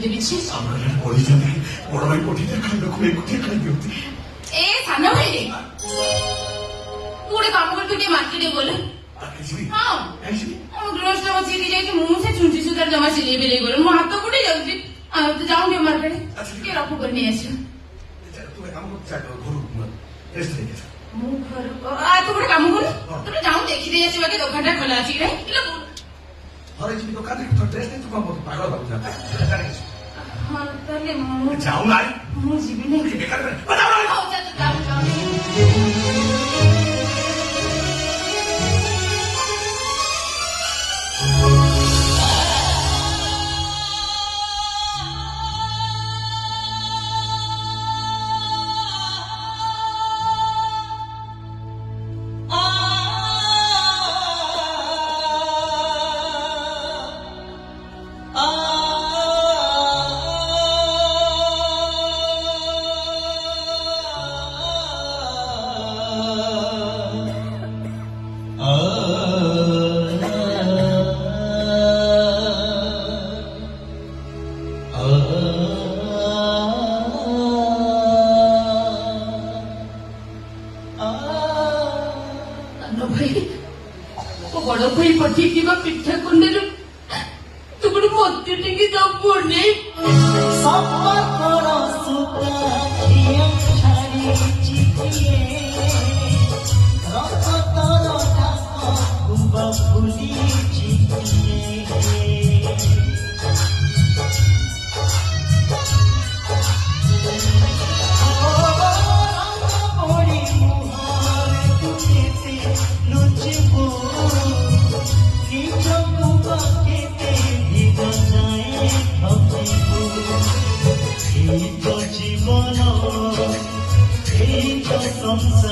ଦେବିଛି ଆମର ପଢିଛନ୍ତି ବଡ ଭାଇ ପଠେଇଲେ ଖାଇବାକୁ ଏକୁଟିଆ ଖାଇ ଦିଅନ୍ତି ଏ ସାନ ଭାଇ ତୁ ଗୋଟେ କାମ କର ତୁ ଟିକେ ମାର୍କେଟରେ ଗଲେ ହଁ ଆମ ଗ୍ଲୋଭ୍ସଟା ବସିକି ଯାଇକି ମୁଁ ସେ ଛୁଞ୍ଚି ସୁତାର ଜମା ସିଲେଇ ବିଲେଇ କରେ ମୋ ହାତ କୋଉଠି ଯାଉଛି ଆଉ ତୁ ଯାଉଁ ଟିକେ ମାର୍କେଟ ଟିକେ ରଫୁ କରି ନେଇ ଆସିବ ମୁଁ ଘରକୁ ତୁ ଗୋଟେ କାମ କରୁ ତୁ ଯାଉଁ ଦେଖିଦେଇ ଆସିବା କି ଦୋକାନଟା ଖୋଲା ଅଛି କି ନାହିଁ ହଁ ତାହେଲେ ମୁଁ ଯିବି ବଡ ଭାଇ ପଠେଇଥିବା ପିଠା କୁଣ୍ଡରୁ ତୁ ଗୋଟେ ମତେ ଟିକେ ଦବୁନି জীবন এই তো সংসার